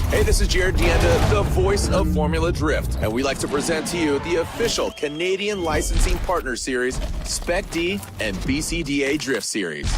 Hey, this is Jared Deanda, the voice of Formula Drift, and we'd like to present to you the official Canadian Licensing Partner Series, Spec D and BCDA Drift Series.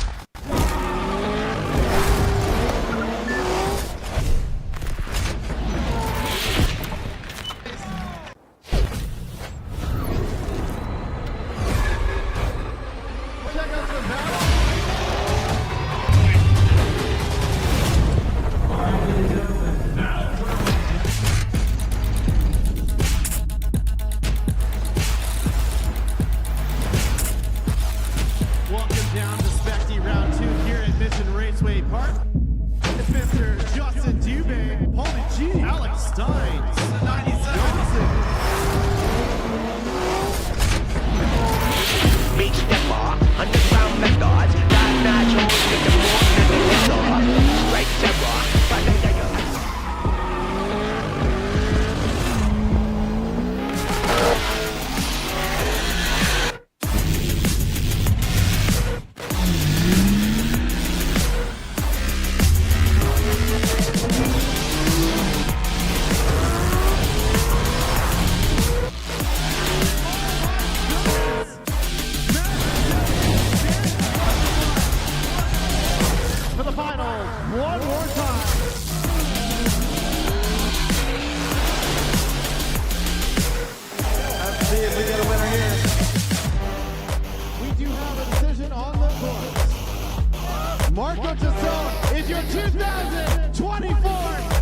Is your 2024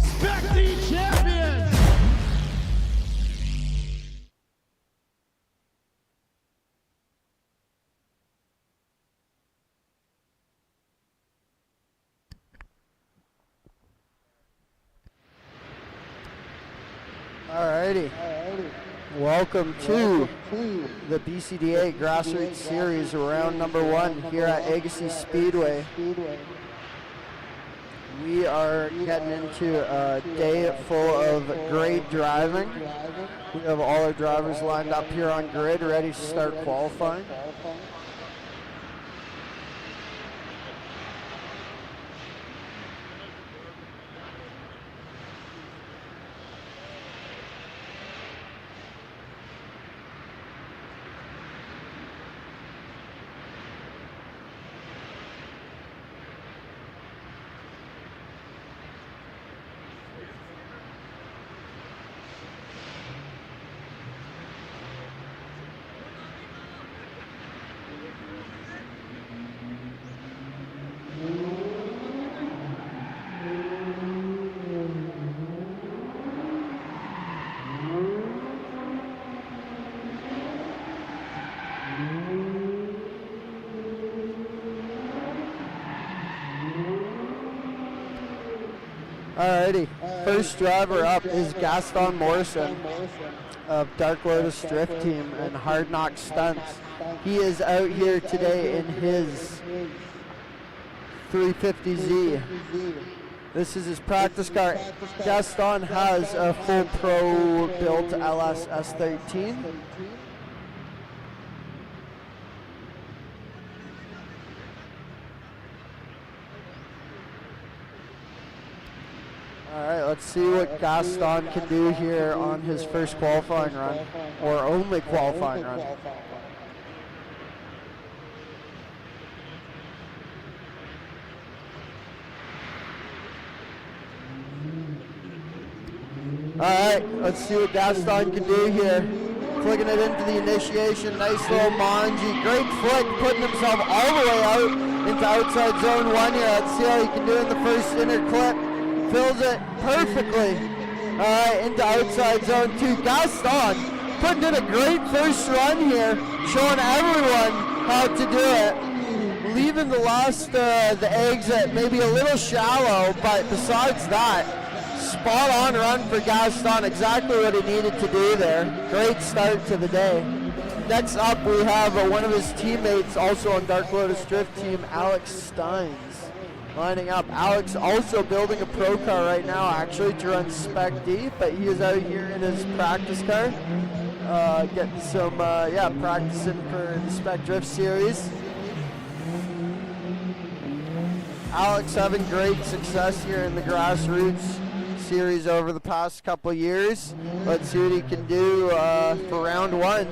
Spec D champion. Alrighty. Welcome to the BCDA Grassroots Series, round number 1 here at Agassiz Speedway. We are getting into a day full of great driving. We have all our drivers lined up here on grid, ready to start qualifying. Alrighty, first driver up is Gaston Morrison of Dark Lotus Drift Team and Hard Knock Stunts. He is out here today in his 350Z. This is his practice car. Gaston has a full pro built LS S13. Alright, let's see what Gaston can do here on his first qualifying run, or only qualifying run. Alright, let's see what Gaston can do here. Flicking it into the initiation, nice little manji. Great flick, putting himself all the way out into outside zone 1 here. Let's see how he can do in the first inner clip. Fills it perfectly into outside zone 2. Gaston putting in a great first run here, showing everyone how to do it. Leaving the exit maybe a little shallow, but besides that, spot on run for Gaston, exactly what he needed to do there. Great start to the day. Next up, we have one of his teammates, also on Dark Lotus Drift team, Alex Steins, lining up. Alex also building a pro car right now, actually, to run Spec D, but he is out here in his practice car, getting some, practicing for the Spec Drift series. Alex having great success here in the Grassroots series over the past couple years. Let's see what he can do for round one.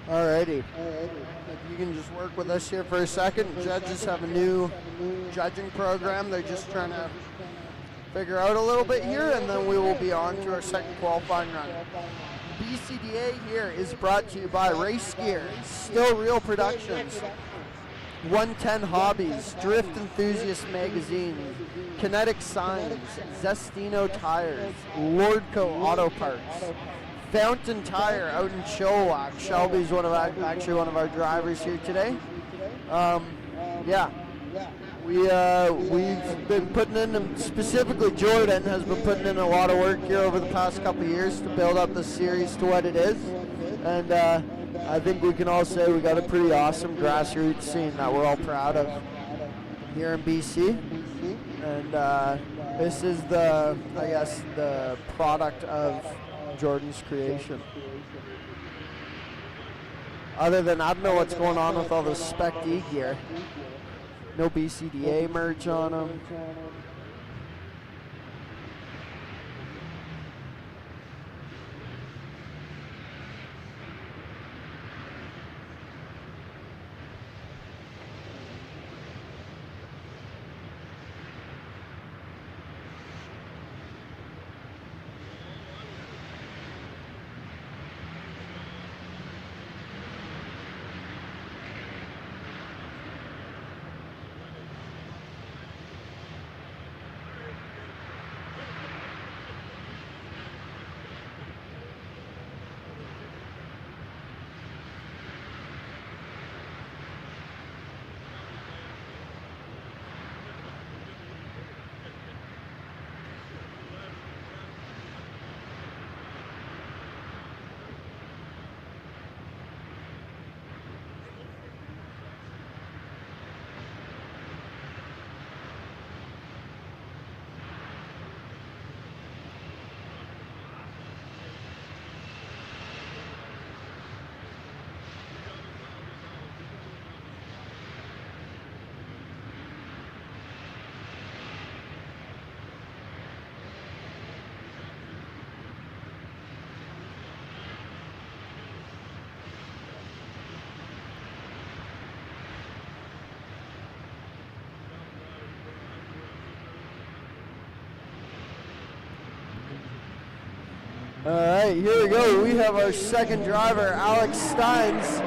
Alrighty. If you can just work with us here for a second. Judges have a new judging program. They're just trying to figure out a little bit here, and then we will be on to our second qualifying run. BCDA here is brought to you by Race Gear, Still Real Productions, 110 Hobbies, Drift Enthusiast Magazine, Kinetic Signs, Zestino Tires, Lordco Auto Parts, Fountain Tire out in Chilliwack. Shelby's actually one of our drivers here today. We've been putting in, specifically Jordan has been putting in a lot of work here over the past couple of years to build up the series to what it is. And I think we can all say we got a pretty awesome grassroots scene that we're all proud of here in BC. And this is the product of Jordan's creation. Other than, I don't know what's going on with all the Spec D gear. No BCDA merch on them. All right, here we go. We have our second driver, Alex Steins,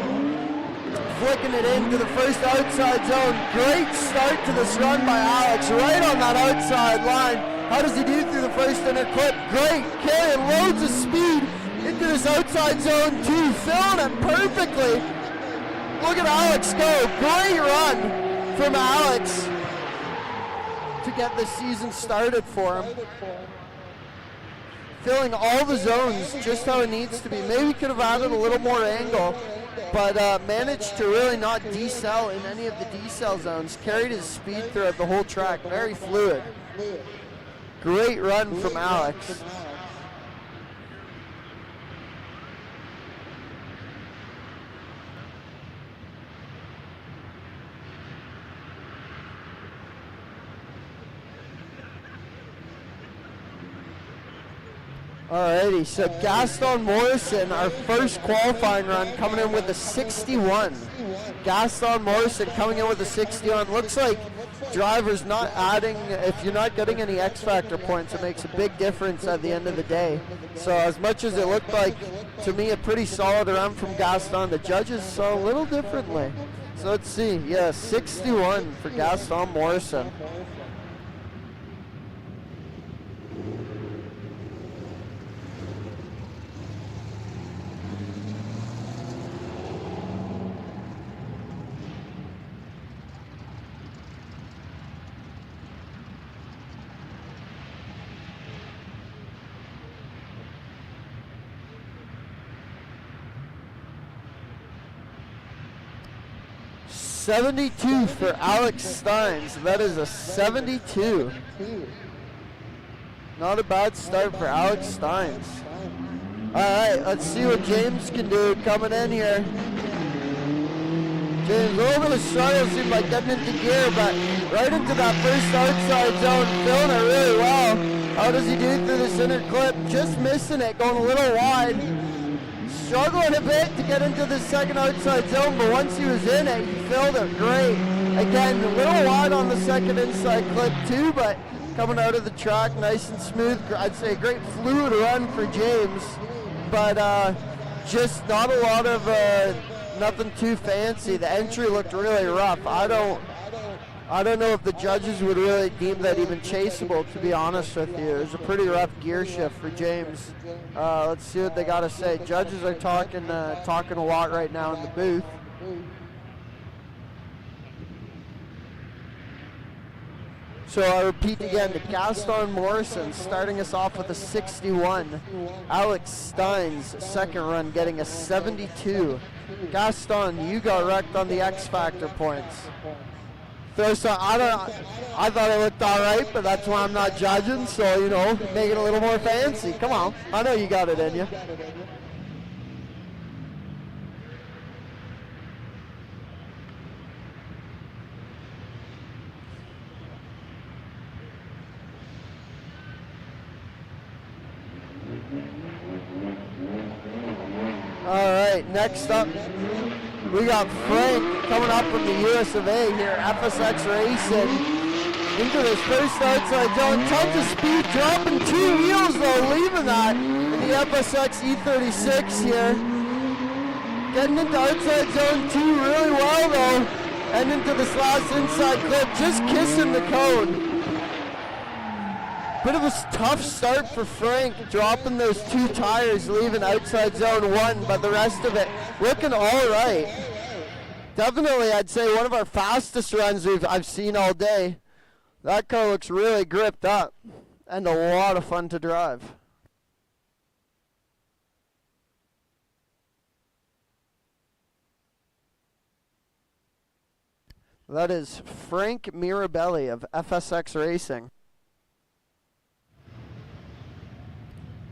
flicking it into the first outside zone. Great start to this run by Alex, right on that outside line. How does he do through the first inner clip? Great, carrying loads of speed into this outside zone too, filling it perfectly. Look at Alex go, great run from Alex. to get the season started for him. Filling all the zones just how it needs to be. Maybe could have added a little more angle, but managed to really not decel in any of the decel zones. Carried his speed throughout the whole track, very fluid. Great run from Alex. Alrighty, so Gaston Morrison, our first qualifying run, coming in with a 61. Gaston Morrison coming in with a 61. Looks like drivers not adding, if you're not getting any X Factor points, it makes a big difference at the end of the day. So as much as it looked like, to me, a pretty solid run from Gaston, the judges saw a little differently. So let's see, yeah, 61 for Gaston Morrison. .72 for Alex Steins. That is a 72. Not a bad start for Alex Steins. Alright, let's see what James can do coming in here. James, a little bit of struggle, seemed like getting into gear, but right into that first outside zone, filling it really well. How does he do through the center clip? Just missing it, going a little wide. Struggling a bit to get into the second outside zone, but once he was in it, he filled it great. Again, a little wide on the second inside clip too, but coming out of the track nice and smooth. I'd say a great fluid run for James, but just not a lot of, nothing too fancy. The entry looked really rough. I don't know if the judges would really deem that even chaseable, to be honest with you. It was a pretty rough gear shift for James. Let's see what they got to say. Judges are talking a lot right now in the booth. So I repeat again, to Gaston Morrison starting us off with a 61. Alex Steins, second run, getting a 72. Gaston, you got wrecked on the X Factor points. I thought it looked all right, but that's why I'm not judging, so, you know, make it a little more fancy. Come on, I know you got it in you. All right, next up, we got Frank coming up from the US of A here, FSX Racing, into this first outside zone. Tons of speed, dropping two wheels though, leaving that in the FSX E36 here. Getting into outside zone 2 really well though, and into this last inside clip, just kissing the cone. Bit of a tough start for Frank, dropping those 2 tires, leaving outside zone 1, but the rest of it looking all right. Definitely, I'd say one of our fastest runs I've seen all day. That car looks really gripped up and a lot of fun to drive. That is Frank Mirabelli of FSX Racing,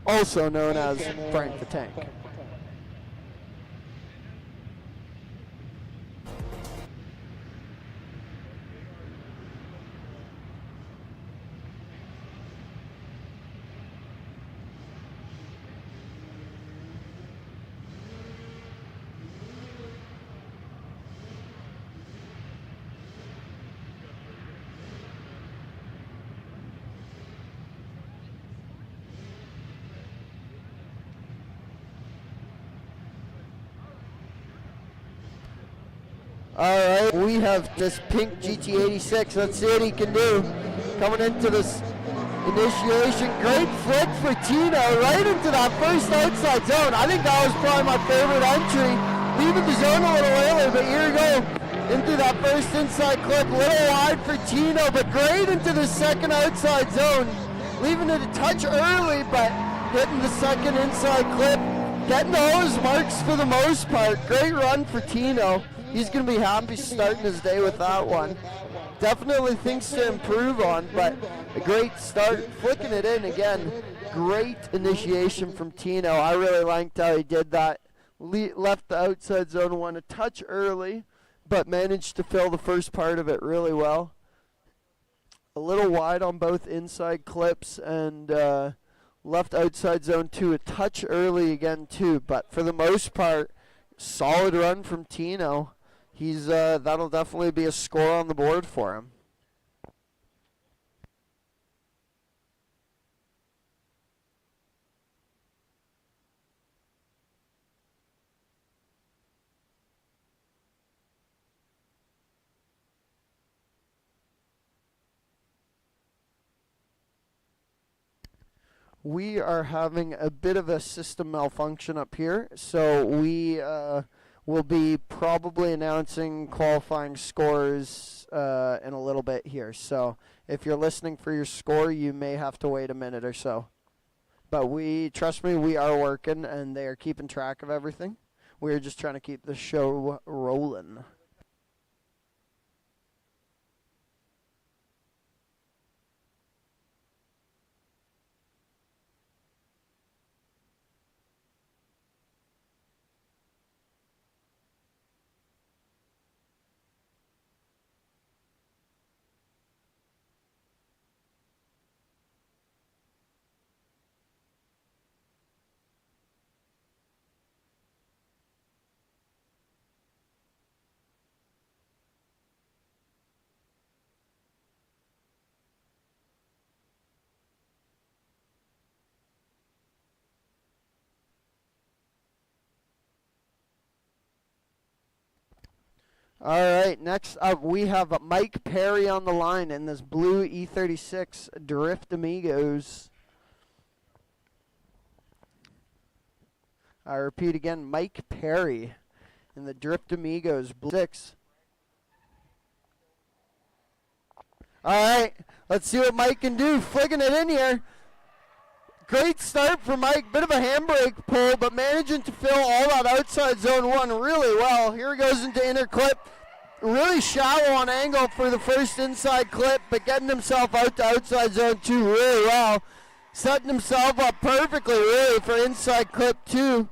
also known as Frank the Tank. Alright, we have this pink GT86. Let's see what he can do. Coming into this initiation. Great flick for Tino right into that first outside zone. I think that was probably my favorite entry. Leaving the zone a little early, but here we go. into that first inside clip, little wide for Tino, but great into the second outside zone. Leaving it a touch early, but hitting the second inside clip. Getting all his marks for the most part. Great run for Tino. He's going to be happy starting his day with that one. Definitely things to improve on, but a great start. Flicking it in again. Great initiation from Tino. I really liked how he did that. Left the outside zone one a touch early, but managed to fill the first part of it really well. A little wide on both inside clips, and left outside zone two a touch early again too, but for the most part, solid run from Tino. He's that'll definitely be a score on the board for him. We are having a bit of a system malfunction up here, so we will be probably announcing qualifying scores in a little bit here. So if you're listening for your score, you may have to wait a minute or so. But trust me, we are working, and they are keeping track of everything. We're just trying to keep the show rolling. All right, next up we have Mike Perry on the line in this blue E36 Drift Amigos. I repeat again, Mike Perry in the Drift Amigos blue 6. All right, let's see what Mike can do. Flicking it in here. Great start for Mike. Bit of a handbrake pull, but managing to fill all that outside zone one really well. Here he goes into inner clip. Really shallow on angle for the first inside clip, but getting himself out to outside zone two really well. Setting himself up perfectly, really, for inside clip two.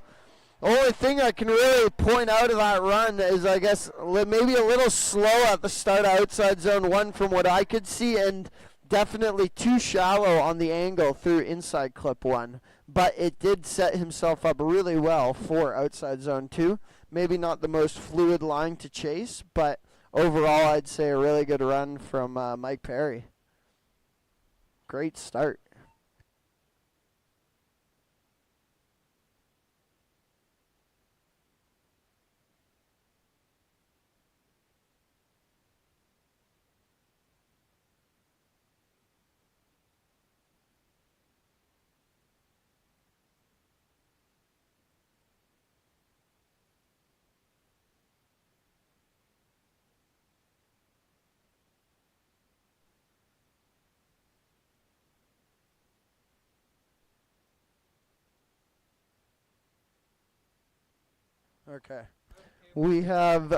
The only thing I can really point out of that run is, I guess, maybe a little slow at the start of outside zone one from what I could see, and definitely too shallow on the angle through inside clip one. But it did set himself up really well for outside zone two. Maybe not the most fluid line to chase, but overall I'd say a really good run from Mike Perry. Great start. Okay. We have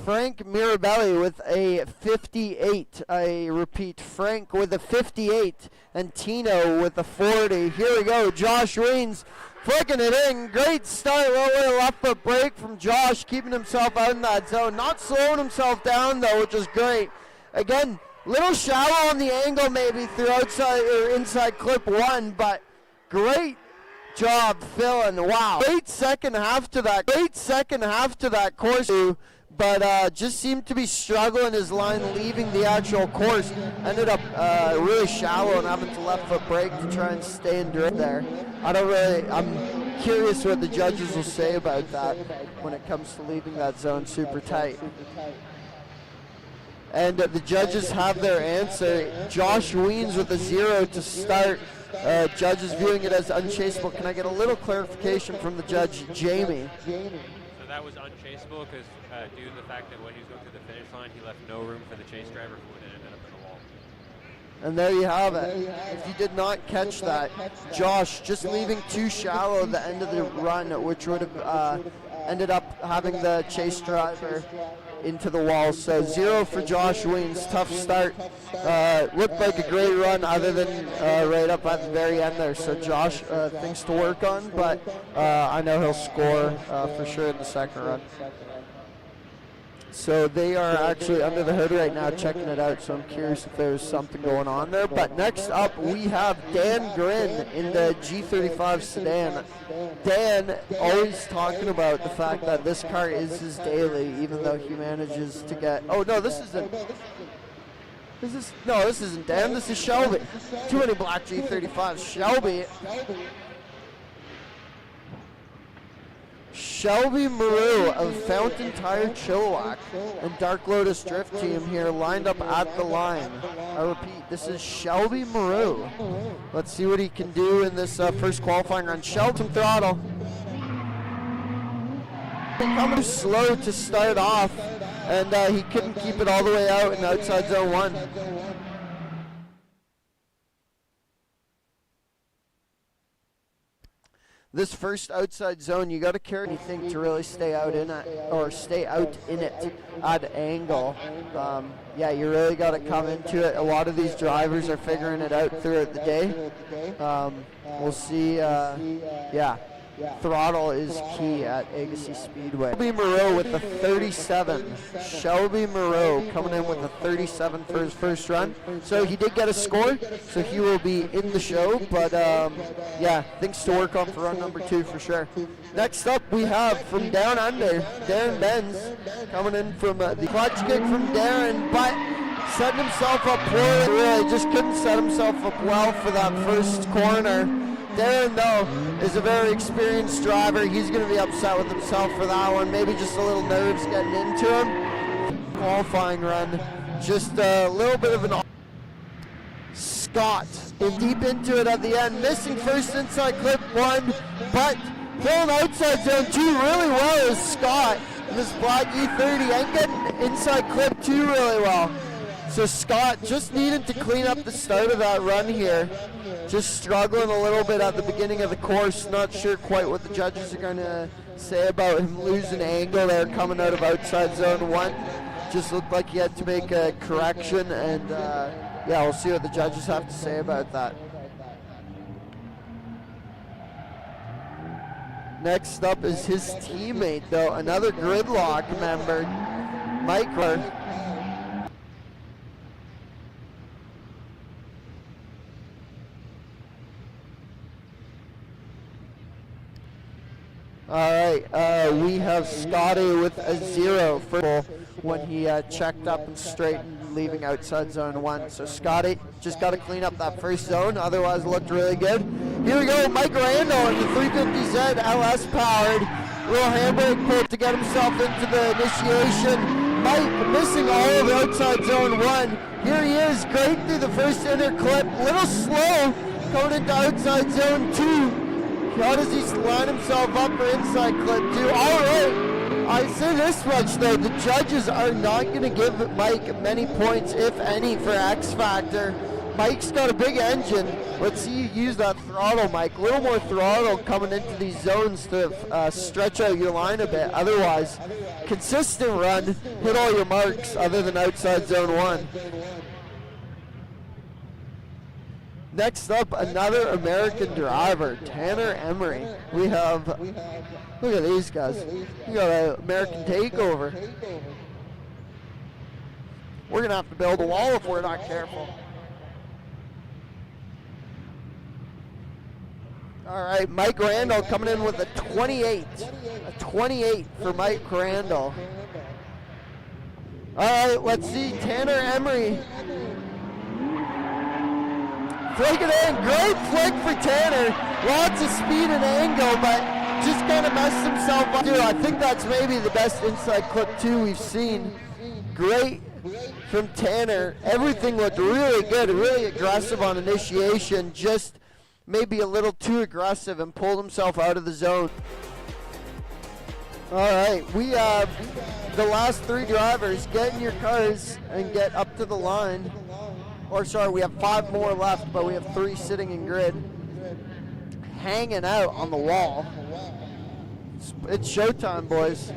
Frank Mirabelli with a 58. I repeat, Frank with a 58 and Tino with a 40. Here we go. Josh Weens flicking it in. Great start. Little left foot break from Josh, keeping himself out in that zone. Not slowing himself down, though, which is great. Again, little shallow on the angle maybe through outside or inside clip one, but great job filling. Wow, great second half to that course, but just seemed to be struggling his line leaving the actual course. Ended up really shallow and having to left foot brake to try and stay in drift there. I'm curious what the judges will say about that when it comes to leaving that zone super tight. And the judges have their answer. Josh Weens with a 0 to start. Judges viewing it as unchaseable. Can I get a little clarification from the judge, Jamie? So that was unchaseable because due to the fact that when he was going through the finish line, he left no room for the chase driver who would have ended up in the wall. And there you have it. If you did not catch that, Josh just leaving too shallow at the end of the run, which would have ended up having the chase driver into the wall. So 0 for Josh Weens. Tough start. Looked like a great run other than right up at the very end there. So Josh, things to work on, but I know he'll score for sure in the second run. So they are actually under the hood right now checking it out, so I'm curious if there's something going on there. But next up we have Dan Grin in the G35 sedan. Dan always talking about the fact that this car is his daily, even though he manages to get, oh no, this isn't Dan, this is Shelby. Too many black G35s. Shelby Maru of Fountain Tire Chilliwack and Dark Lotus Drift Team here lined up at the line. I repeat, this is Shelby Maru. Let's see what he can do in this first qualifying run. Shelton throttle. Coming slow to start off, and he couldn't keep it all the way out in outside zone 1. This first outside zone, you got to carry anything to really stay out in it, or stay out in it at angle. Yeah, you really got to come into it. A lot of these drivers are figuring it out throughout the day. We'll see. Yeah. Throttle is key at Agassiz Speedway. Shelby Moreau with the 37. Shelby Moreau coming in with a 37 for his first run. So he did get a score, so he will be in the show. But yeah, things to work on for run number 2 for sure. Next up we have from down under, Darren Benz coming in from the clutch kick from Darren, but setting himself up poorly. Really just couldn't set himself up well for that first corner. Darren, though, is a very experienced driver. He's going to be upset with himself for that one. Maybe just a little nerves getting into him. Qualifying run, just a little bit of an... Scott is deep into it at the end, missing first inside clip 1, but pulling outside zone 2 really well is Scott. This black E30 and getting inside clip 2 really well. So Scott just needed to clean up the start of that run here. Just struggling a little bit at the beginning of the course. Not sure quite what the judges are going to say about him losing angle there coming out of outside zone 1. Just looked like he had to make a correction, and yeah, we'll see what the judges have to say about that. Next up is his teammate, though, another gridlock member, Mike. All right, we have Scotty with a 0 for when he checked up and straightened, leaving outside zone 1. So Scotty just got to clean up that first zone, otherwise looked really good. Here we go, Mike Randall in the 350Z LS powered. Little handbrake pull to get himself into the initiation. Mike missing all of outside zone 1. Here he is, great through the first inner clip, little slow going into outside zone 2. How does he line himself up for inside clip 2? All right, I say this much though, the judges are not going to give Mike many points, if any, for X Factor. Mike's got a big engine. Let's see you use that throttle, Mike. A little more throttle coming into these zones to stretch out your line a bit. Otherwise, consistent run, hit all your marks other than outside zone 1. Next up, another American driver, Tanner Emery. We have, look at these guys. We got an American takeover. We're going to have to build a wall if we're not careful. All right, Mike Randall coming in with a 28. A 28 for Mike Randall. All right, let's see, Tanner Emery. Flick it in, great flick for Tanner. Lots of speed and angle, but just kind of messed himself up. Dude, I think that's maybe the best inside clip 2 we've seen. Great from Tanner. Everything looked really good, really aggressive on initiation, just maybe a little too aggressive and pulled himself out of the zone. All right, we have the last 3 drivers. Get in your cars and get up to the line. Or sorry, we have 5 more left, but we have 3 sitting in grid, hanging out on the wall. It's showtime, boys.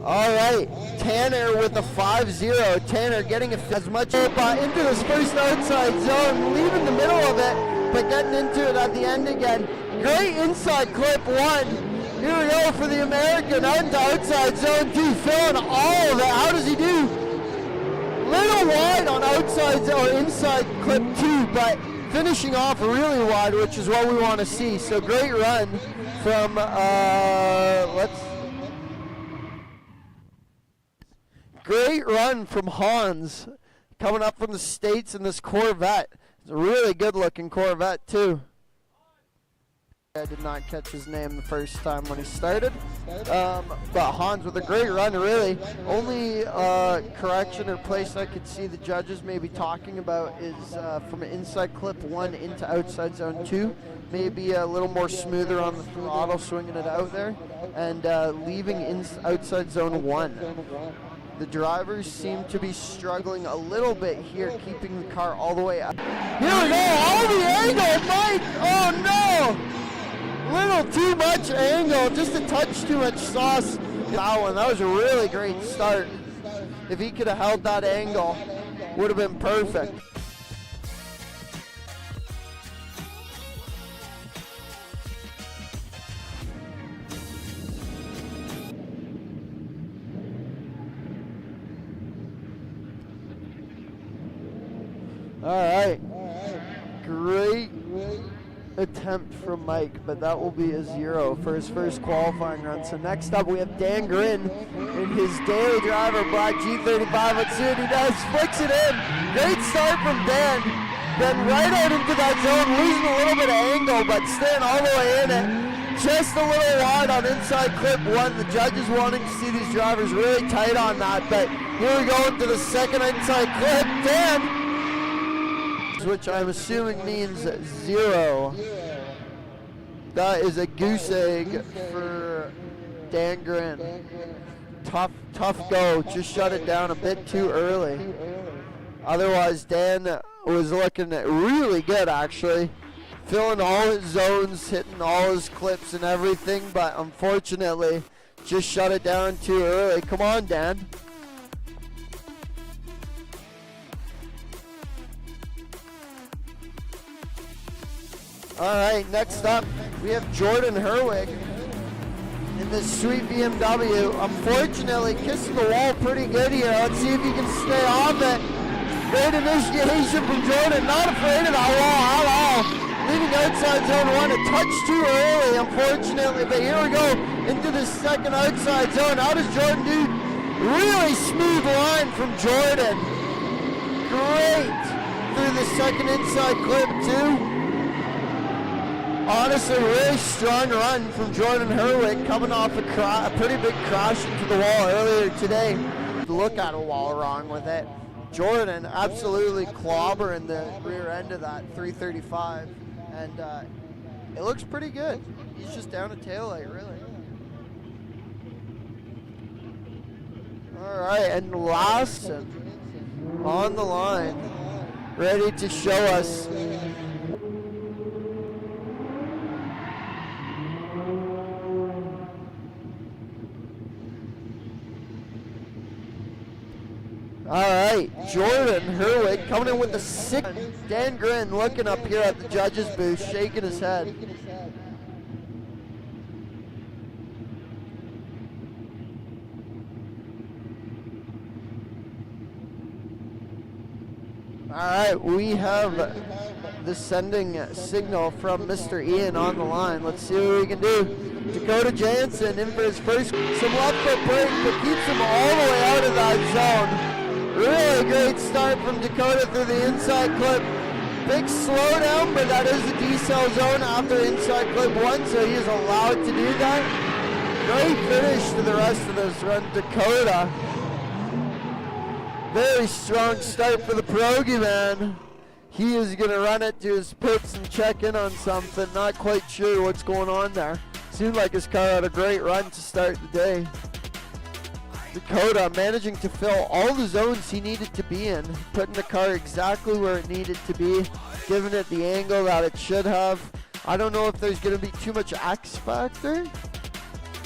All right, Tanner with a 5-0. Tanner getting as much into this first outside zone, leaving the middle of it, but getting into it at the end again. Great inside clip 1. Here we go for the American out into outside zone 2, filling all of it. How does he do? Little wide on outside or inside clip 2, but finishing off really wide, which is what we want to see. So great run from great run from Hans, coming up from the States in this Corvette. It's a really good looking Corvette too. I did not catch his name the first time when he started, but Hans with a great run, really. Only correction or place I could see the judges maybe talking about is from inside clip 1 into outside zone 2, maybe a little more smoother on the throttle, swinging it out there, and leaving outside zone 1. The drivers seem to be struggling a little bit here, keeping the car all the way up. Here we go, all the angle, Mike! Oh no! Little too much angle, just a touch too much sauce. That one, that was a really great start. If he could have held that angle, would have been perfect. All right, great attempt from Mike, but that will be a 0 for his first qualifying run. So next up we have Dan Grin in his daily driver black G35. Let's see what he does. Flicks it in. Great start from Dan. Then right out into that zone, losing a little bit of angle, but staying all the way in it. Just a little wide on inside clip 1. The judges wanting to see these drivers really tight on that, but here we go into the second inside clip. Dan, which I'm assuming means 0. That is a goose egg for Dan Grin. Tough go. Just shut it down a bit too early. Otherwise, Dan was looking really good, actually. Filling all his zones, hitting all his clips and everything, but unfortunately, just shut it down too early. Come on, Dan. All right, next up, we have Jordan Herwig in this sweet BMW. Unfortunately, kissing the wall pretty good here. Let's see if he can stay off it. Great initiation from Jordan, not afraid of that wall at all. Leaving outside zone 1 a touch too early, unfortunately, but here we go into the second outside zone. How does Jordan do? Really smooth line from Jordan. Great through the second inside clip too. Honestly, really strong run from Jordan Herwig, coming off a pretty big crash into the wall earlier today. Look at a wall wrong with it. Jordan absolutely clobbering the rear end of that 335, and it looks pretty good. He's just down a taillight, really. All right, and Lawson on the line, ready to show us. All right, Jordan Herwig coming in with the 6. Dan Grin looking up here at the judges booth, shaking his head. All right, we have the sending signal from Mr. Ian on the line. Let's see what we can do. Dakota Jansen in for his first, some left foot brake, but keeps him all the way out of that zone. Really great start from Dakota through the inside clip. Big slowdown, but that is a decel zone after inside clip 1, so he is allowed to do that. Great finish to the rest of this run, Dakota. Very strong start for the Pierogi man. He is going to run it to his pits and check in on something. Not quite sure what's going on there. Seemed like his car had a great run to start the day. Dakota managing to fill all the zones he needed to be in, putting the car exactly where it needed to be, giving it the angle that it should have. I don't know if there's going to be too much X factor.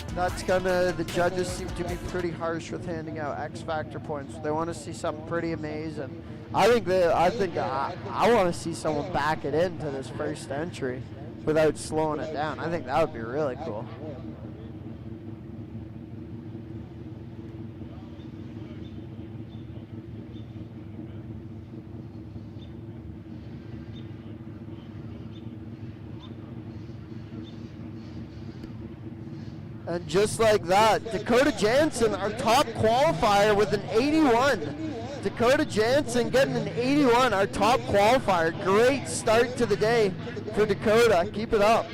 That's gonna, the judges seem to be pretty harsh with handing out X factor points. They want to see something pretty amazing. I want to see someone back it into this first entry without slowing it down. I think that would be really cool. And just like that, Dakota Jansen, our top qualifier, with an 81. Dakota Jansen getting an 81, our top qualifier. Great start to the day for Dakota. Keep it up.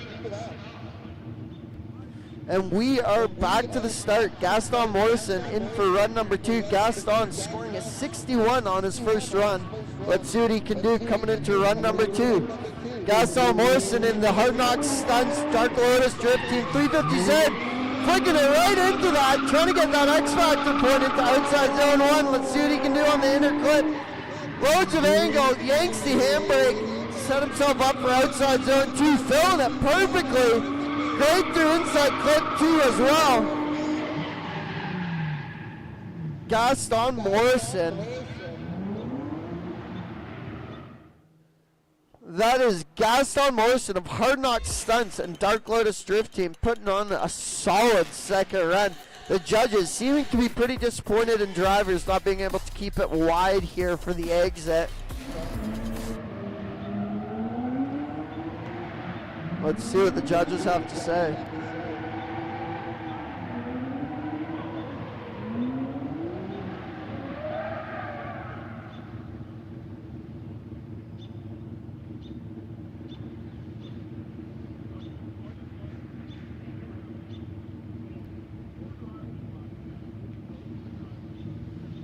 And we are back to the start. Gaston Morrison in for run number 2. Gaston scoring a 61 on his first run. Let's see what he can do coming into run number 2. Gaston Morrison in the Hard Knocks Stunts Dark Lotus Drift Team 350Z. Flicking it right into that, trying to get that X Factor point into outside zone 1. Let's see what he can do on the inner clip. Loads of angle, yanks the handbrake, set himself up for outside zone 2, filling it perfectly. Great through inside clip 2 as well. Gaston Morrison. That is Gaston Morrison of Hard Knocks Stunts and Dark Lotus Drift Team putting on a solid second run. The judges seeming to be pretty disappointed in drivers not being able to keep it wide here for the exit. Let's see what the judges have to say.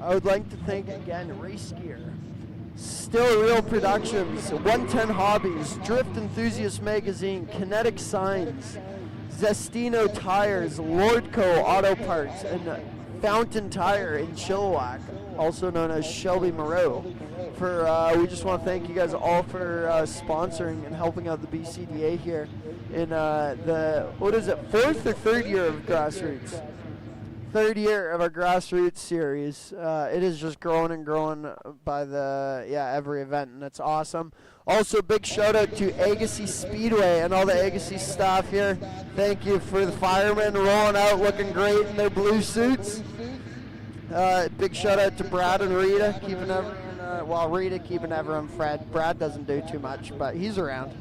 I would like to thank again Race Gear, Still Real Productions, 110 Hobbies, Drift Enthusiast Magazine, Kinetic Signs, Zestino Tires, Lordco Auto Parts, and Fountain Tire in Chilliwack, also known as Shelby Moreau. We just want to thank you guys all for sponsoring and helping out the BCDA here in the, what is it, 4th or 3rd year of Grassroots? 3rd year of our Grassroots series. It is just growing and growing by every event, and it's awesome. Also, big shout out to Agassiz Speedway and all the Agassiz staff here. Thank you for the firemen rolling out looking great in their blue suits. Big shout out to Brad and Rita keeping everyone, Rita keeping everyone fed. Brad doesn't do too much, but he's around.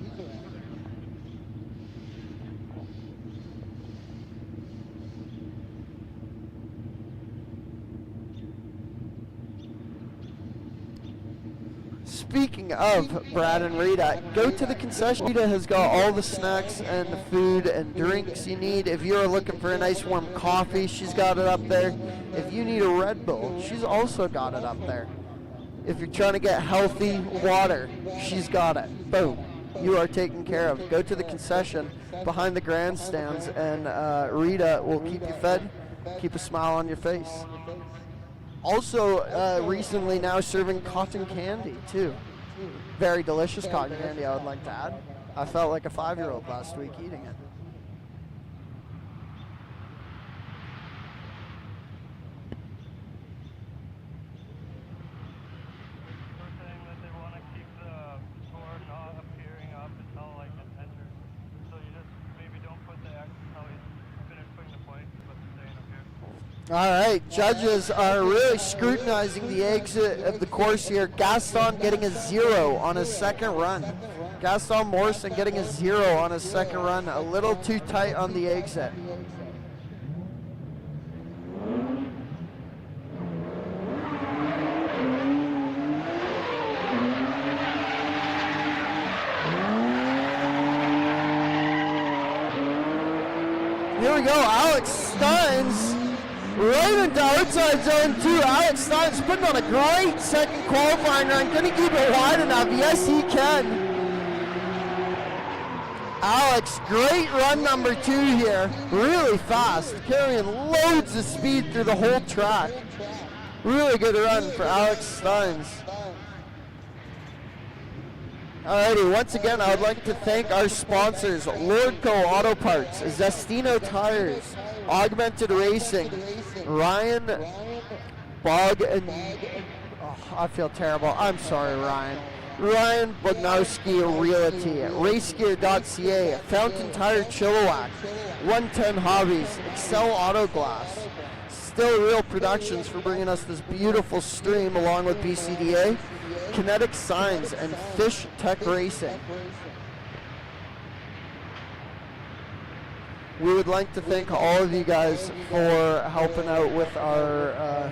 Speaking of Brad and Rita, go to the concession. Rita has got all the snacks and the food and drinks you need. If you're looking for a nice warm coffee, she's got it up there. If you need a Red Bull, she's also got it up there. If you're trying to get healthy water, she's got it. Boom. You are taken care of. Go to the concession behind the grandstands, and Rita will keep you fed, keep a smile on your face. Also, recently now serving cotton candy, too. Very delicious cotton candy, I would like to add. I felt like a 5-year-old last week eating it. They're saying that they want to keep the score not appearing up until like the center. So you just maybe don't put the X until you finish putting the points, but staying up here. All right, judges are really scrutinizing the exit of the course here. Gaston getting a 0 on his second run. Gaston Morrison getting a 0 on his second run. A little too tight on the exit. Here we go, Alex Steins. Right into outside zone 2. Alex Stein's putting on a great second qualifying run. Can he keep it wide enough? Yes, he can. Alex, great run number 2 here. Really fast, carrying loads of speed through the whole track. Really good run for Alex Steins. Alrighty, once again, I would like to thank our sponsors, Lordco Auto Parts, Zestino Tires, Augmented Racing, Ryan Bog, and I feel terrible. I'm sorry, Ryan. Ryan Bognowski Realty, Racegear.ca, Fountain Tire Chilliwack, 110 Hobbies, Excel Auto Glass, Still Real Productions for bringing us this beautiful stream along with BCDA, Kinetic Signs, and Fish Tech Racing. We would like to thank all of you guys for helping out with our,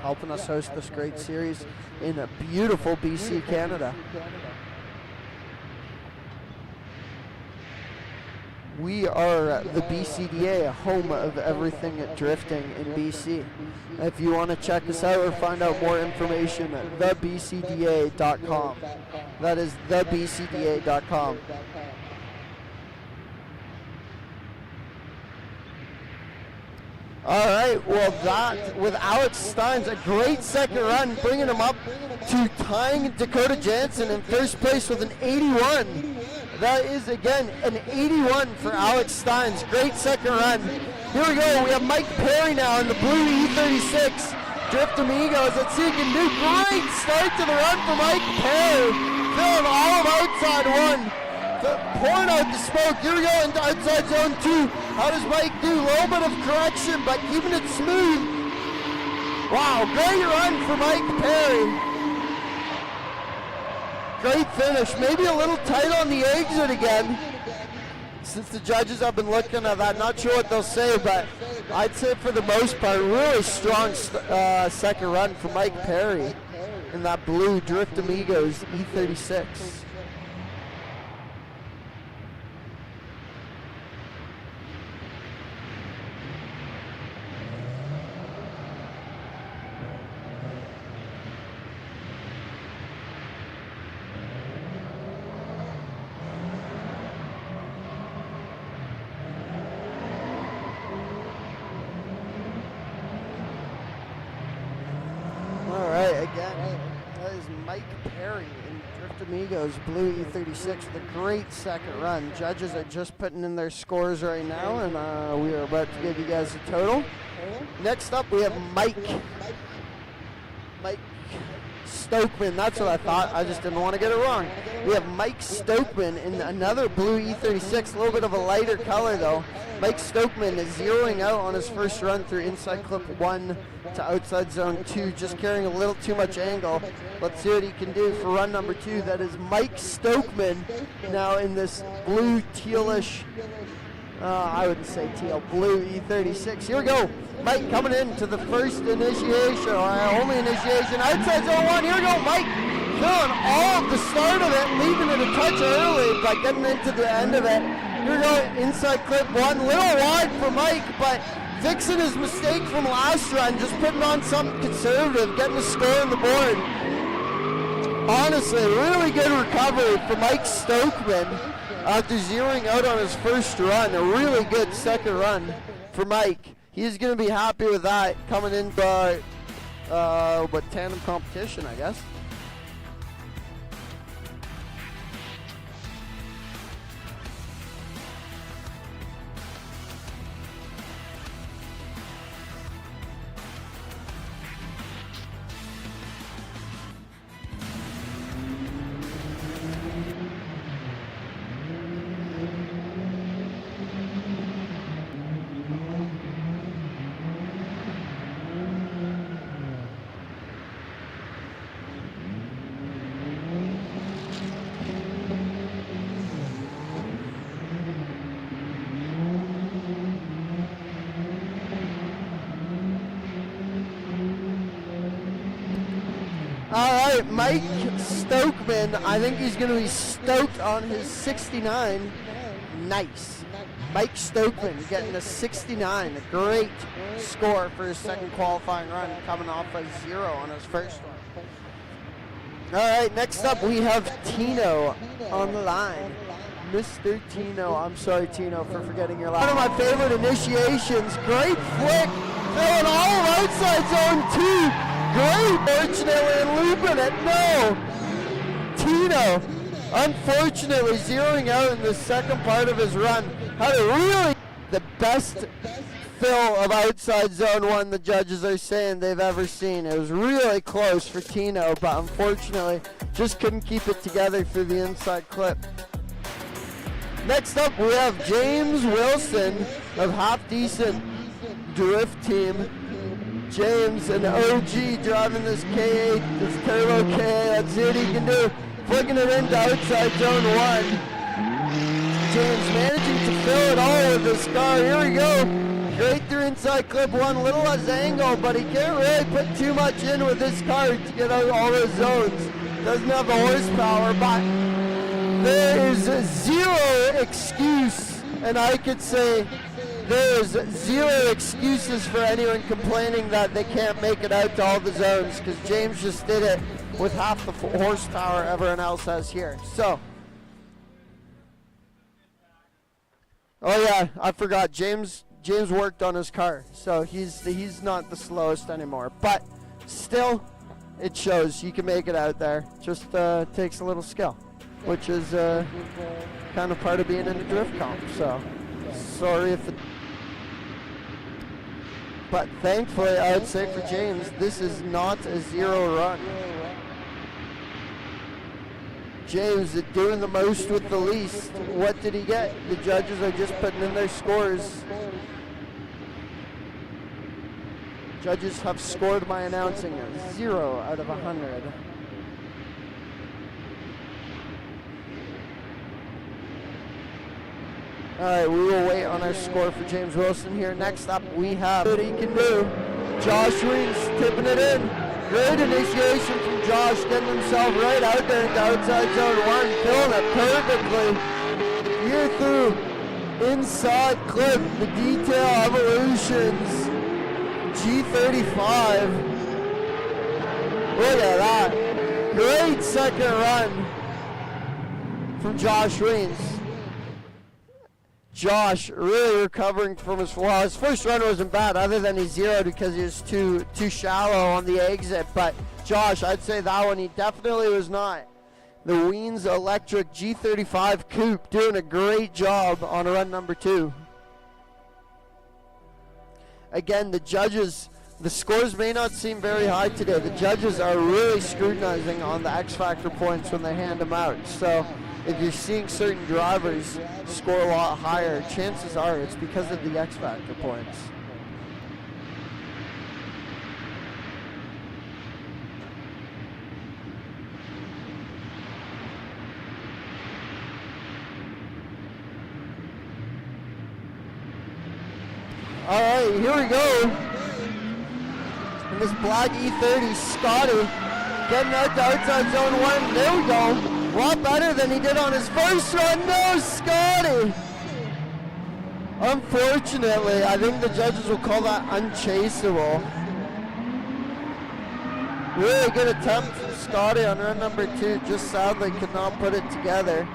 helping us host this great series in a beautiful BC, Canada. We are the BCDA, home of everything drifting in BC. If you want to check us out or find out more information, thebcda.com. That is thebcda.com. All right, well that, with Alex Steins, a great second run, bringing him up to tying Dakota Jansen in first place with an 81. That is, again, an 81 for Alex Steins. Great second run. Here we go, we have Mike Perry now in the blue E36. Drift Amigos, let's see if he can do. Great start to the run for Mike Perry. Filling all of outside 1. Pouring out the smoke. Here we go into outside zone 2. How does Mike do? A little bit of correction, but keeping it smooth. Wow, great run for Mike Perry. Great finish. Maybe a little tight on the exit again. Since the judges have been looking at that, not sure what they'll say, but I'd say for the most part, really strong second run for Mike Perry in that blue Drift Amigos E36. Amigos blue E36 with a great second run. Judges are just putting in their scores right now, and we are about to give you guys a total. Next up, we have Mike Stokeman. That's what I thought. I just didn't want to get it wrong. We have Mike Stokeman in another blue E36, a little bit of a lighter color though. Mike Stokeman is zeroing out on his first run through inside clip 1 to outside zone 2, just carrying a little too much angle. Let's see what he can do for run number 2. That is Mike Stokeman now in this blue tealish, I wouldn't say teal, blue E36. Here we go. Mike coming in to the first initiation, or only initiation, outside zone 1. Here we go, Mike filling all of the start of it, leaving it a touch early, but getting into the end of it. Here we go, inside clip 1, little wide for Mike, but fixing his mistake from last run, just putting on something conservative, getting a score on the board. Honestly, really good recovery for Mike Stokeman after zeroing out on his first run. A really good second run for Mike. He's going to be happy with that coming into tandem competition, I guess. All right, Mike Stokeman, I think he's going to be stoked on his 69. Nice. Mike Stokeman getting a 69, a great score for his second qualifying run, coming off a 0 on his first one. All right, next up we have Tino on the line. Mr. Tino. I'm sorry, Tino, for forgetting your last. One of my favorite initiations. Great flick. Filling all of outside zone 2. Great. Fortunately, looping it. No. Tino, unfortunately, zeroing out in the second part of his run. Had a really the best fill of outside zone 1 the judges are saying they've ever seen. It was really close for Tino, but unfortunately just couldn't keep it together through the inside clip. Next up we have James Wilson of Half Decent Drift Team. James, an OG, driving this K8, this turbo K8. Let's see what he can do. Flicking it into outside zone 1. James managing to fill it all with this car. Here we go. Great through inside clip 1, little less angle, but he can't really put too much in with this car to get out all those zones. Doesn't have the horsepower, but there is zero excuse, and I could say there is zero excuses for anyone complaining that they can't make it out to all the zones, because James just did it with half the horsepower everyone else has here. So, oh yeah, I forgot, James worked on his car, so he's not the slowest anymore. But still, it shows you can make it out there. Just takes a little skill, which is kind of part of being in a drift comp. So sorry if it. But thankfully, I would say for James, this is not a zero run. James is doing the most with the least. What did he get? The judges are just putting in their scores. Judges have scored my announcing a 0 out of 100. All right, we will wait on our score for James Wilson here. Next up, we have what he can do. Josh Reams tipping it in. Great initiation from Josh, getting himself right out there into outside zone 1, filling it perfectly. Here through inside clip, the Detail Evolutions G35. Look at that. Great second run from Josh Reams. Josh really recovering from his flaw. His first run wasn't bad, other than he zeroed because he was too shallow on the exit. But Josh, I'd say that one he definitely was not. The Wiens Electric G35 Coupe doing a great job on run number 2. Again, the judges, the scores may not seem very high today. The judges are really scrutinizing on the X Factor points when they hand them out. So if you're seeing certain drivers score a lot higher, chances are it's because of the X Factor points. All right, here we go. And this black E30, Scotty, getting out to outside zone 1. There we go. A lot better than he did on his first run. No, Scotty! Unfortunately, I think the judges will call that unchaseable. Really good attempt from Scotty on run number 2. Just sadly could not put it together.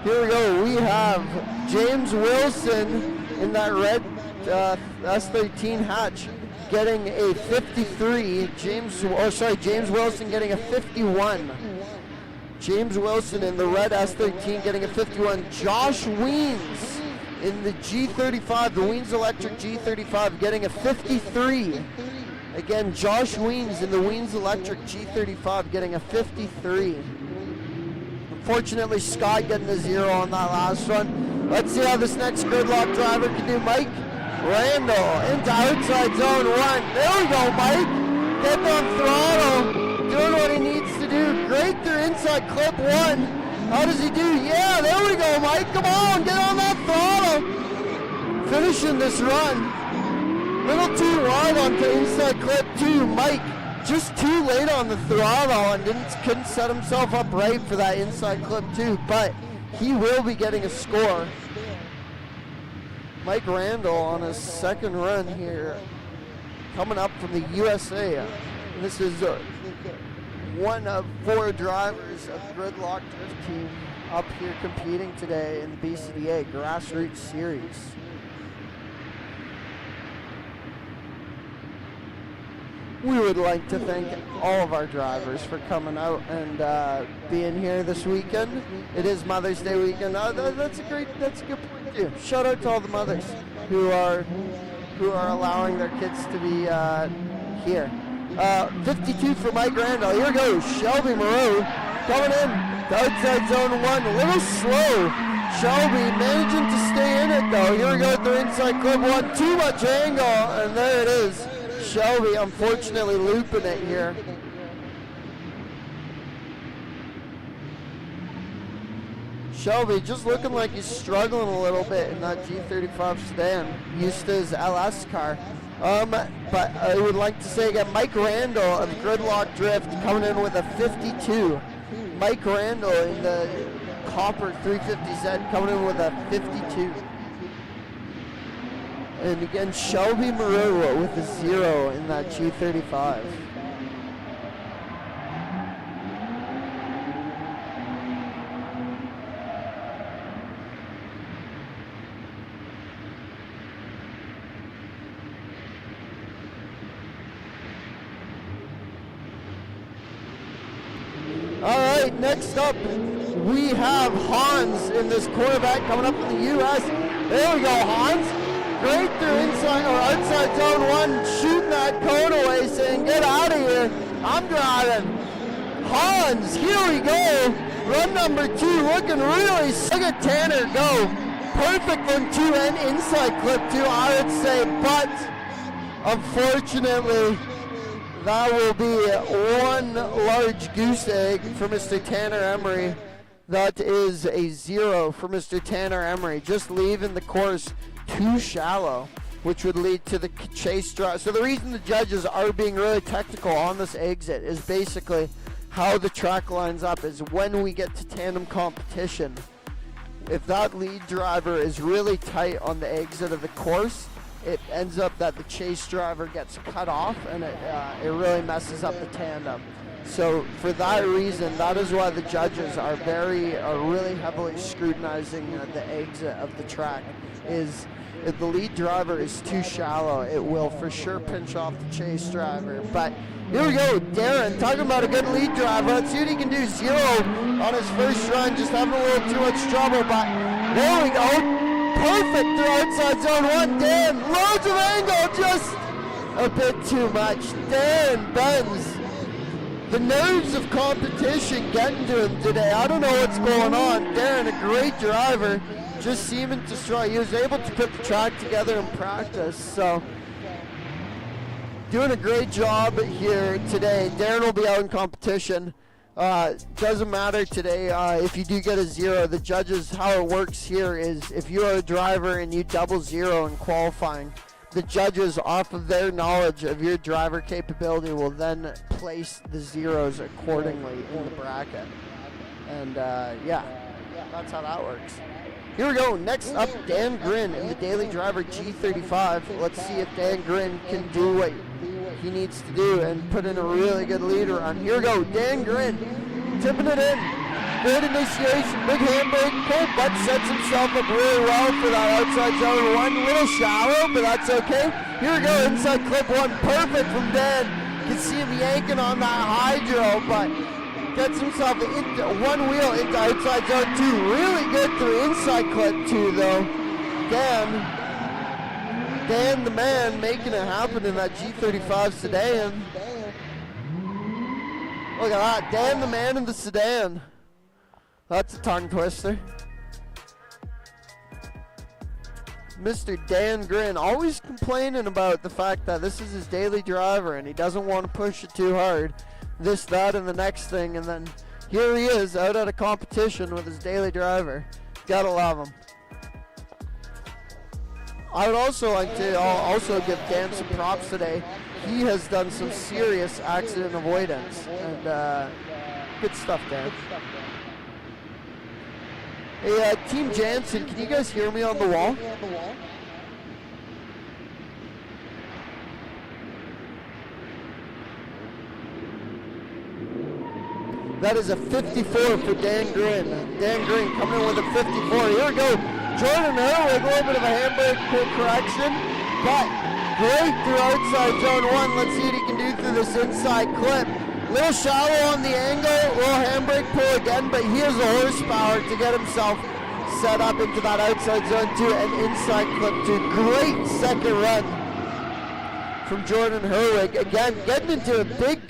Here we go. We have James Wilson in that red S13 hatch getting a 53. James Wilson getting a 51. James Wilson in the red S13 getting a 51. Josh Wiens in the G35, the Wiens Electric G35 getting a 53. Again, Josh Wiens in the Wiens Electric G35 getting a 53. Unfortunately, Scott getting a 0 on that last one. Let's see how this next gridlock driver can do. Mike Randall into outside zone 1. There we go, Mike. Getting on throttle, doing what he needs to do. Great through inside clip 1. How does he do? Yeah, there we go, Mike. Come on, get on that throttle. Finishing this run. Little too wide onto inside clip 2. Mike just too late on the throttle and couldn't set himself up right for that inside clip 2, but he will be getting a score. Mike Randall on his second run here, coming up from the USA. This is one of 4 drivers of the Gridlock Drift Team. up here competing today in the BCDA Grassroots Series. We would like to thank all of our drivers for coming out and being here this weekend. It is Mother's Day weekend. That's a good point too. Shout out to all the mothers who are allowing their kids to be here. 52 for Mike Randall. Here goes Shelby Moreau coming in to outside zone 1. A little slow. Shelby managing to stay in it though. Here we go at the inside clip 1. Too much angle, and there it is. Shelby unfortunately looping it here. Shelby just looking like he's struggling a little bit in that G35 sedan, used to his LS car. But I would like to say again, Mike Randall of Gridlock Drift coming in with a 52. Mike Randall in the Copper 350Z coming in with a 52. And again, Shelby Moreau with a 0 in that G35. All right, next up, we have Hans in this Corvette coming up from the U.S. There we go, Hans. Great through inside or outside zone 1, shooting that cone away, saying, get out of here, I'm driving. Hans, here we go. Run number 2, looking really sick. Look at Tanner go. Perfect from 2 and inside clip 2, I would say, but unfortunately, that will be one large goose egg for Mr. Tanner Emery. That is a 0 for Mr. Tanner Emery, just leaving the course too shallow, which would lead to the chase drive. So the reason the judges are being really technical on this exit is basically how the track lines up is when we get to tandem competition. If that lead driver is really tight on the exit of the course, it ends up that the chase driver gets cut off and it really messes up the tandem. So for that reason, that is why the judges are really heavily scrutinizing the exit of the track. Is if the lead driver is too shallow, it will for sure pinch off the chase driver. But here we go, Darren talking about a good lead driver. Let's see what he can do. 0 on his first run, just having a little too much trouble, but there we go. Perfect through outside zone 1. Dan, loads of angle, just a bit too much. Dan bends. The nerves of competition getting to him today. I don't know what's going on. Darren, a great driver, just seeming to struggle. He was able to put the track together in practice, so doing a great job here today. Darren will be out in competition. Doesn't matter today if you do get a 0. The judges, how it works here is if you are a driver and you double 0 in qualifying, the judges, off of their knowledge of your driver capability, will then place the 0s accordingly in the bracket. And yeah, that's how that works. Here we go. Next up, Dan Grin in the Daily Driver G35. Let's see if Dan Grin can do what he needs to do and put in a really good lead run. Here we go. Dan Grin tipping it in. Good initiation, big handbrake pull, but sets himself up really well for that outside zone 1. A little shallow, but that's okay. Here we go, inside clip 1, perfect from Dan. You can see him yanking on that hydro, but gets himself into one wheel into outside zone 2. Really good through inside clip 2 though. Dan the man making it happen in that G35 sedan. Look at that, Dan the man in the sedan. That's a tongue twister. Mr. Dan Grin, always complaining about the fact that this is his daily driver and he doesn't want to push it too hard. This, that, and the next thing, and then here he is out at a competition with his daily driver. Gotta love him. I would also like to also give Dan some props today. He has done some serious accident avoidance, and good stuff, Dan. Hey, Team Jansen, can you guys hear me on the wall? That is a 54 for Dan Green. Dan Green coming in with a 54. Here we go. Jordan Herwig, a little bit of a handbrake correction, but great through outside zone 1. Let's see what he can do through this inside clip. Little shallow on the angle, little handbrake pull again, but he has the horsepower to get himself set up into that outside zone 2 and inside clip 2. Great second run from Jordan Herwig. Again, getting into a big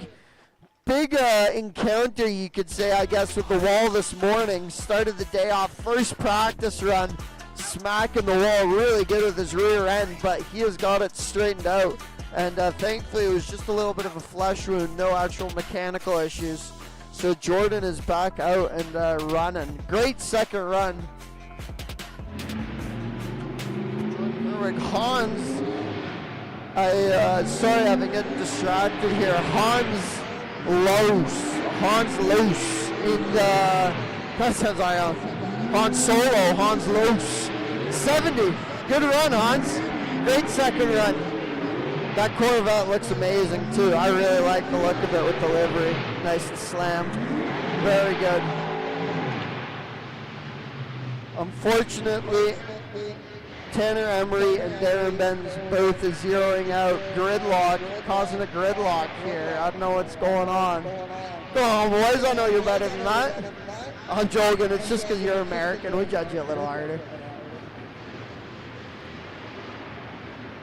encounter, you could say, I guess, with the wall this morning. Started the day off, first practice run, smacking the wall, really good with his rear end, but he has got it straightened out. And thankfully, it was just a little bit of a flesh wound, no actual mechanical issues. So Jordan is back out and running. Great second run. Jordan Herwig, Hans. Sorry, I've been getting distracted here. Hans Loos in the, that sounds like Hans Solo, Hans Loos. 70, good run, Hans. Great second run. That Corvette looks amazing too. I really like the look of it with the livery. Nice and slammed. Very good. Unfortunately, Tanner Emery and Darren Benz both is zeroing out gridlock, causing a gridlock here. I don't know what's going on. Go on, boys. I know you're better than that. I'm joking. It's just because you're American. We judge you a little harder.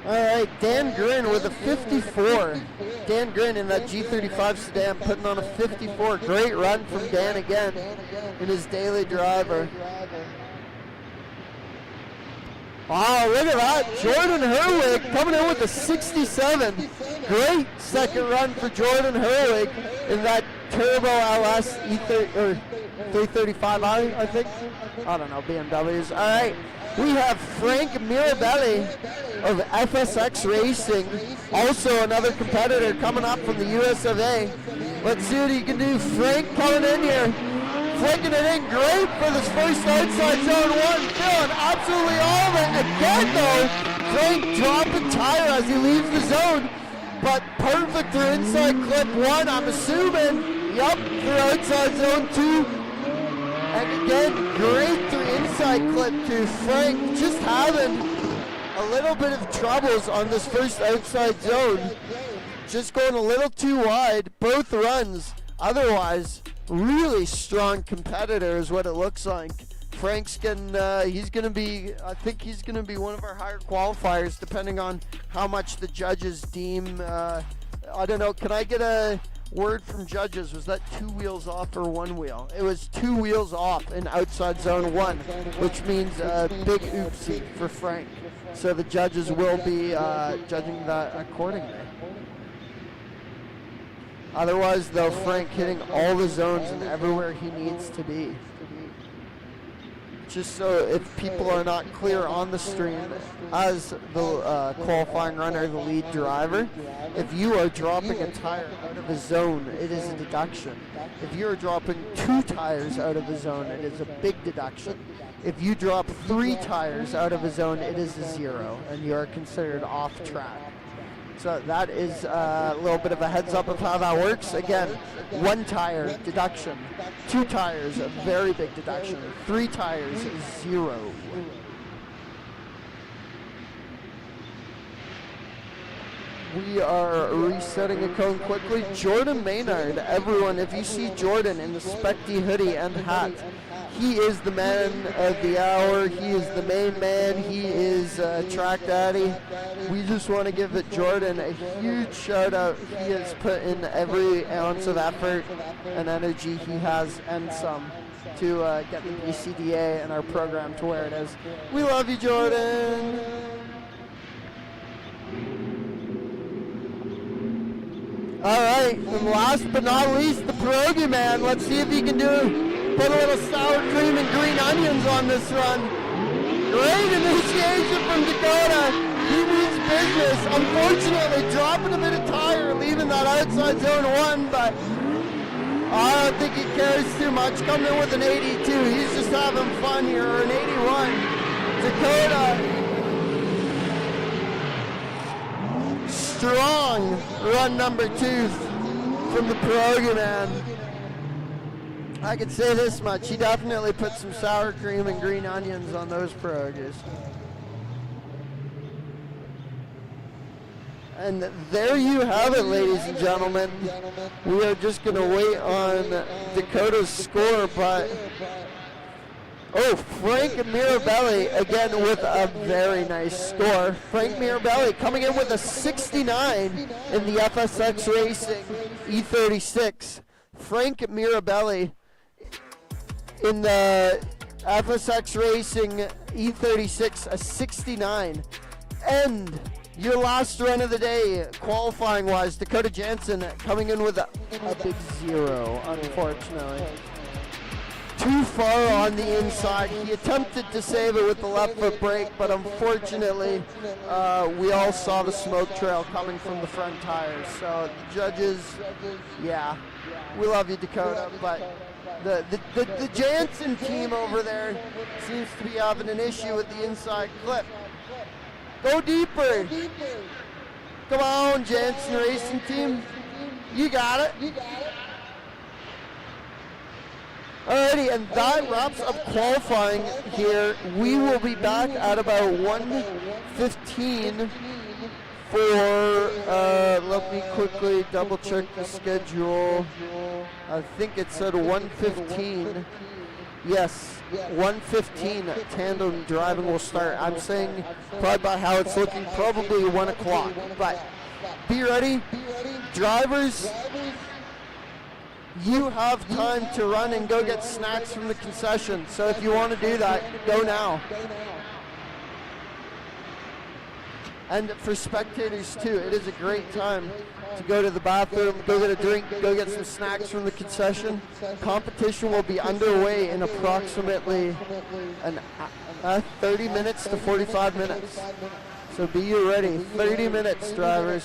All right, Dan Grin with a 54. Dan Grin in that G35 sedan putting on a 54. Great run from Dan again in his daily driver. Wow, look at that. Jordan Herwig coming in with a 67. Great second run for Jordan Herwig in that Turbo LS E30 or 335i, I think. I don't know, BMWs. All right, we have Frank Mirabelli of FSX Racing, also another competitor coming up from the US of A. Let's see what he can do. Frank coming in here. Flicking it in great for this first outside zone 1. Feeling absolutely all of it. Again though, Frank dropping tire as he leaves the zone. But perfect through inside clip 1, I'm assuming. Yup, through outside zone 2. And again, great through inside clip 2. Frank just having a little bit of troubles on this first outside zone. Just going a little too wide, both runs. Otherwise, really strong competitor is what it looks like. Frank's getting, he's going to be, I think he's going to be one of our higher qualifiers depending on how much the judges deem, I don't know, can I get a word from judges? Was that 2 wheels off or 1 wheel? It was 2 wheels off in outside zone 1, which means a big oopsie for Frank. So the judges will be judging that accordingly. Otherwise, though, Frank hitting all the zones and everywhere he needs to be. Just so if people are not clear on the stream, as the qualifying runner, the lead driver, if you are dropping a tire out of a zone, it is a deduction. If you are dropping 2 tires out of a zone, it is a big deduction. If you drop 3 tires out of a zone, it is a 0, and you are considered off track. So that is a little bit of a heads up of how that works. Again, 1 tire, deduction. 2 tires, a very big deduction. 3 tires, 0. We are resetting a cone quickly. Jordan Maynard, everyone, if you see Jordan in the Spec D hoodie and hat, he is the man of the hour. He is the main man. He is track daddy. We just want to give Jordan a huge shout out. He has put in every ounce of effort and energy he has and some to get the BCDA and our program to where it is. We love you, Jordan. All right, and last but not least, the pierogi man. Let's see if he can put a little sour cream and green onions on this run. Great initiation from Dakota. He means business. Unfortunately, dropping a bit of tire, leaving that outside zone 1, but I don't think he cares too much. Coming in with an 82. He's just having fun here, or an 81. Dakota. Strong run number 2 from the pierogi man. I could say this much, he definitely put some sour cream and green onions on those pierogies. And there you have it, ladies and gentlemen. We are just going to wait on Dakota's score, but oh, Frank Mirabelli again with a very nice score. Frank Mirabelli coming in with a 69 in the FSX Racing E36. Frank Mirabelli in the FSX Racing E36, a 69. And your last run of the day, qualifying wise, Dakota Jansen coming in with a big 0, unfortunately. Too far on the inside. He attempted to save it with the left foot brake, but unfortunately, we all saw the smoke trail coming from the front tires. So the judges, yeah, we love you, Dakota, but the Jansen team over there seems to be having an issue with the inside clip. Go deeper. Come on, Jansen Racing Team. You got it. Alrighty, and that wraps up qualifying here. We will be back at about 1:15 for, let me quickly double check the schedule. I think it said 1:15. Yes, 1:15 tandem driving will start. I'm saying probably by how it's looking, probably 1 o'clock. But be ready, drivers. You have time to run and go get snacks from the concession. So if you want to do that, go now. And for spectators too, it is a great time to go to the bathroom, go get a drink, go get some snacks from the concession. Competition will be underway in approximately 30 minutes to 45 minutes. So be you ready. 30 minutes, drivers.